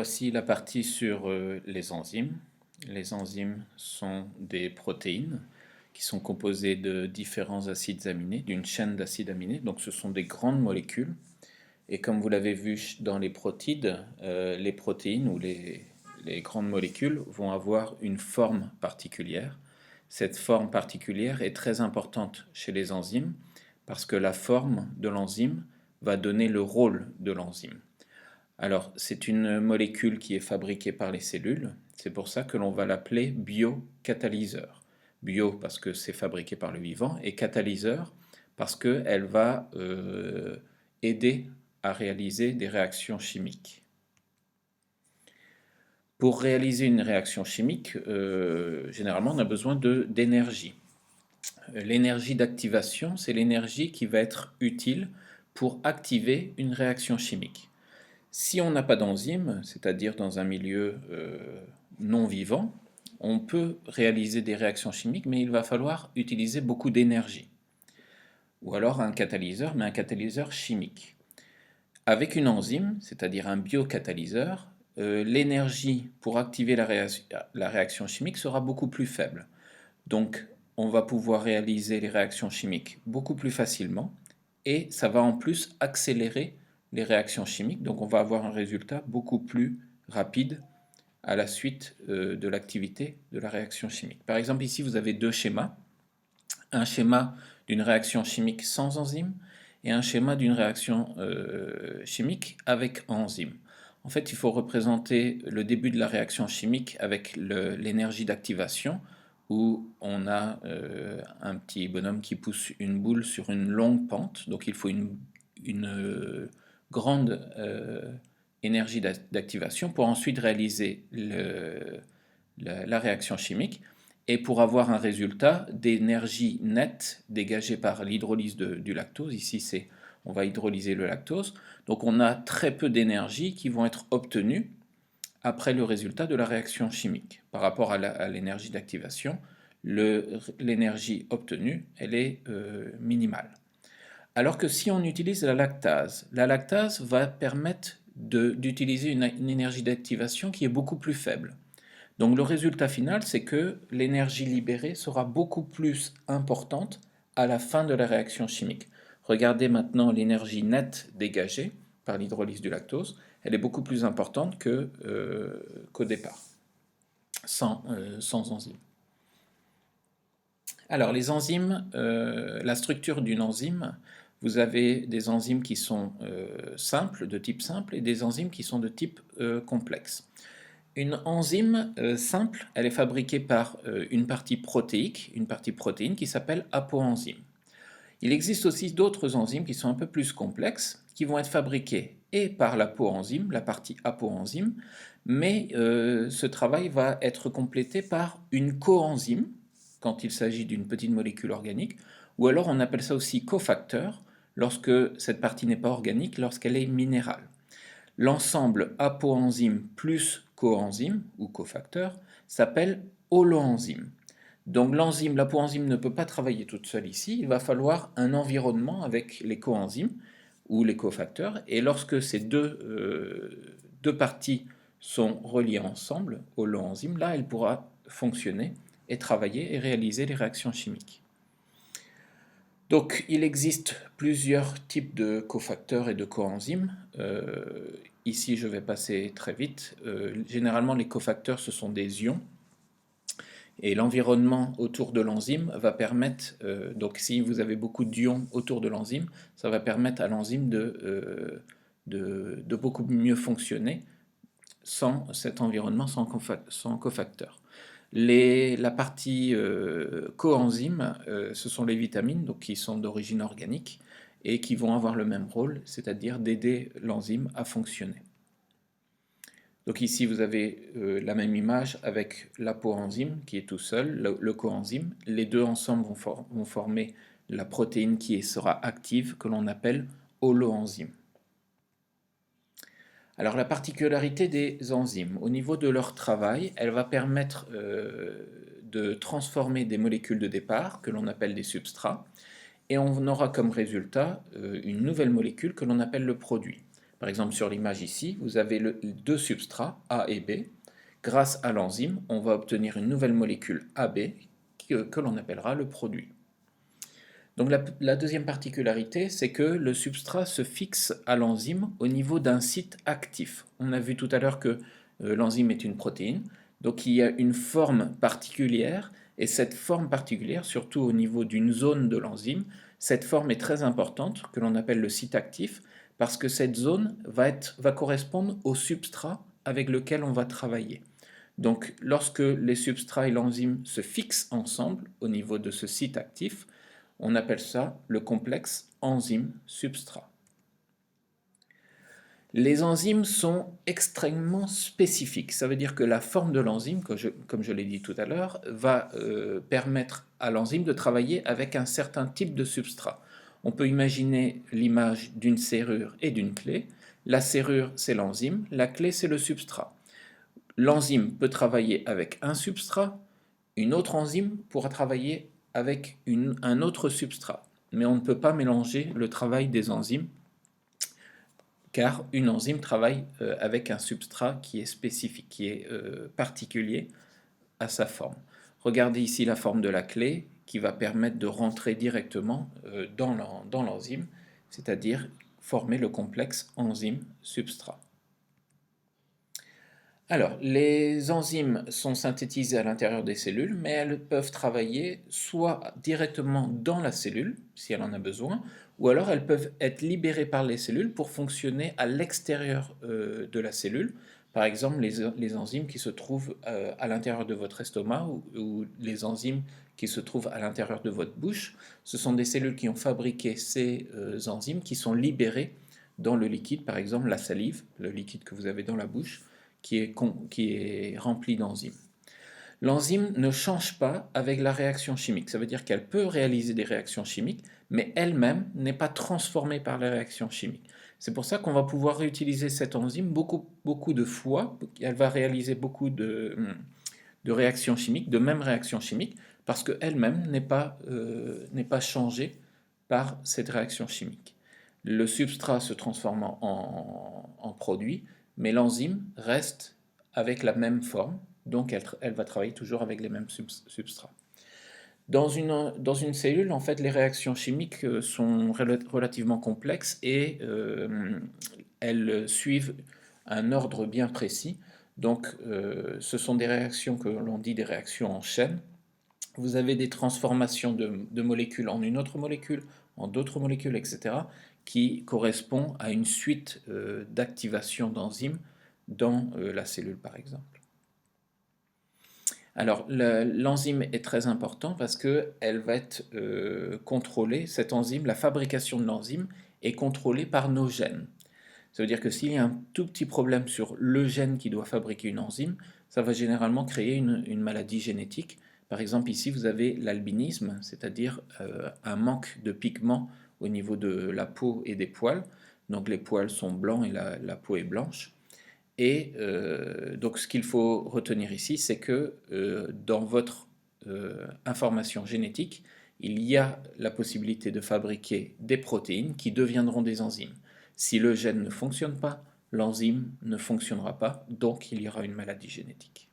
voici la partie sur les enzymes. Les enzymes sont des protéines qui sont composées de différents acides aminés, d'une chaîne d'acides aminés. Donc ce sont des grandes molécules. Et comme vous l'avez vu dans les protides, les protéines ou les grandes molécules vont avoir une forme particulière. Cette forme particulière est très importante chez les enzymes parce que la forme de l'enzyme va donner le rôle de l'enzyme. Alors, c'est une molécule qui est fabriquée par les cellules, c'est pour ça que l'on va l'appeler biocatalyseur. Bio parce que c'est fabriqué par le vivant, et catalyseur parce qu'elle va aider à réaliser des réactions chimiques. Pour réaliser une réaction chimique, généralement on a besoin d'énergie. L'énergie d'activation, c'est l'énergie qui va être utile pour activer une réaction chimique. Si on n'a pas d'enzyme, c'est-à-dire dans un milieu non vivant, on peut réaliser des réactions chimiques, mais il va falloir utiliser beaucoup d'énergie. Ou alors un catalyseur, mais un catalyseur chimique. Avec une enzyme, c'est-à-dire un biocatalyseur, l'énergie pour activer la réaction chimique sera beaucoup plus faible. Donc on va pouvoir réaliser les réactions chimiques beaucoup plus facilement, et ça va en plus accélérer les réactions chimiques, donc on va avoir un résultat beaucoup plus rapide à la suite de l'activité de la réaction chimique. Par exemple, ici vous avez deux schémas, un schéma d'une réaction chimique sans enzyme et un schéma d'une réaction chimique avec enzyme. En fait, il faut représenter le début de la réaction chimique avec l'énergie d'activation, où on a un petit bonhomme qui pousse une boule sur une longue pente, donc il faut une grande énergie d'activation pour ensuite réaliser la réaction chimique et pour avoir un résultat d'énergie nette dégagée par l'hydrolyse du lactose. Ici, on va hydrolyser le lactose. Donc on a très peu d'énergie qui vont être obtenues après le résultat de la réaction chimique. Par rapport à l'énergie d'activation, l'énergie obtenue, elle est minimale. Alors que si on utilise la lactase va permettre d'utiliser une énergie d'activation qui est beaucoup plus faible. Donc le résultat final, c'est que l'énergie libérée sera beaucoup plus importante à la fin de la réaction chimique. Regardez maintenant l'énergie nette dégagée par l'hydrolyse du lactose, elle est beaucoup plus importante qu'au départ, sans enzyme. Alors les enzymes, la structure d'une enzyme, vous avez des enzymes qui sont simples, de type simple, et des enzymes qui sont de type complexe. Une enzyme simple, elle est fabriquée par une partie protéique, une partie protéine qui s'appelle apoenzyme. Il existe aussi d'autres enzymes qui sont un peu plus complexes, qui vont être fabriquées et par l'apoenzyme, la partie apoenzyme, mais ce travail va être complété par une coenzyme, quand il s'agit d'une petite molécule organique, ou alors on appelle ça aussi cofacteur, lorsque cette partie n'est pas organique, lorsqu'elle est minérale. L'ensemble apoenzyme plus coenzyme ou cofacteur s'appelle holoenzyme. Donc l'enzyme, l'apoenzyme ne peut pas travailler toute seule ici, il va falloir un environnement avec les coenzymes ou les cofacteurs, et lorsque ces deux parties sont reliées ensemble, holoenzyme, là elle pourra fonctionner et travailler et réaliser les réactions chimiques. Donc il existe plusieurs types de cofacteurs et de coenzymes. Ici je vais passer très vite. Généralement les cofacteurs ce sont des ions. Et l'environnement autour de l'enzyme va permettre, donc si vous avez beaucoup d'ions autour de l'enzyme, ça va permettre à l'enzyme de beaucoup mieux fonctionner sans cet environnement, sans cofacteur. La partie coenzyme, ce sont les vitamines donc, qui sont d'origine organique et qui vont avoir le même rôle, c'est-à-dire d'aider l'enzyme à fonctionner. Donc ici vous avez la même image avec l'apoenzyme qui est tout seul, le coenzyme. Les deux ensemble vont former la protéine qui sera active que l'on appelle holoenzyme. Alors la particularité des enzymes, au niveau de leur travail, elle va permettre de transformer des molécules de départ que l'on appelle des substrats et on aura comme résultat une nouvelle molécule que l'on appelle le produit. Par exemple, sur l'image ici, vous avez deux substrats, A et B. Grâce à l'enzyme, on va obtenir une nouvelle molécule AB que l'on appellera le produit. Donc la deuxième particularité, c'est que le substrat se fixe à l'enzyme au niveau d'un site actif. On a vu tout à l'heure que l'enzyme est une protéine, donc il y a une forme particulière, et cette forme particulière, surtout au niveau d'une zone de l'enzyme, cette forme est très importante, que l'on appelle le site actif, parce que cette zone va correspondre au substrat avec lequel on va travailler. Donc lorsque les substrats et l'enzyme se fixent ensemble au niveau de ce site actif, on appelle ça le complexe enzyme-substrat. Les enzymes sont extrêmement spécifiques. Ça veut dire que la forme de l'enzyme, comme je l'ai dit tout à l'heure, va permettre à l'enzyme de travailler avec un certain type de substrat. On peut imaginer l'image d'une serrure et d'une clé. La serrure, c'est l'enzyme, la clé, c'est le substrat. L'enzyme peut travailler avec un substrat, une autre enzyme pourra travailler avec un autre substrat. Mais on ne peut pas mélanger le travail des enzymes, car une enzyme travaille avec un substrat qui est spécifique, qui est particulier à sa forme. Regardez ici la forme de la clé qui va permettre de rentrer directement dans l'enzyme, c'est-à-dire former le complexe enzyme-substrat. Alors, les enzymes sont synthétisées à l'intérieur des cellules, mais elles peuvent travailler soit directement dans la cellule, si elle en a besoin, ou alors elles peuvent être libérées par les cellules pour fonctionner à l'extérieur de la cellule. Par exemple, les enzymes qui se trouvent à l'intérieur de votre estomac ou les enzymes qui se trouvent à l'intérieur de votre bouche, ce sont des cellules qui ont fabriqué ces enzymes qui sont libérées dans le liquide, par exemple la salive, le liquide que vous avez dans la bouche, qui est rempli d'enzymes. L'enzyme ne change pas avec la réaction chimique. Ça veut dire qu'elle peut réaliser des réactions chimiques, mais elle-même n'est pas transformée par les réactions chimiques. C'est pour ça qu'on va pouvoir réutiliser cette enzyme beaucoup de fois. Elle va réaliser beaucoup de réactions chimiques, de mêmes réactions chimiques, parce qu'elle-même n'est pas changée par cette réaction chimique. Le substrat se transforme en produit, mais l'enzyme reste avec la même forme, donc elle va travailler toujours avec les mêmes substrats. Dans une cellule, en fait, les réactions chimiques sont relativement complexes et elles suivent un ordre bien précis. Donc, ce sont des réactions que l'on dit des réactions en chaîne. Vous avez des transformations de molécules en une autre molécule, en d'autres molécules, etc., qui correspond à une suite d'activation d'enzymes dans la cellule, par exemple. Alors, l'enzyme est très important parce qu'elle va être contrôlée, cette enzyme, la fabrication de l'enzyme est contrôlée par nos gènes. Ça veut dire que s'il y a un tout petit problème sur le gène qui doit fabriquer une enzyme, ça va généralement créer une maladie génétique. Par exemple, ici, vous avez l'albinisme, c'est-à-dire un manque de pigments au niveau de la peau et des poils. Donc les poils sont blancs et la peau est blanche. Et donc ce qu'il faut retenir ici, c'est que dans votre information génétique, il y a la possibilité de fabriquer des protéines qui deviendront des enzymes. Si le gène ne fonctionne pas, l'enzyme ne fonctionnera pas, donc il y aura une maladie génétique.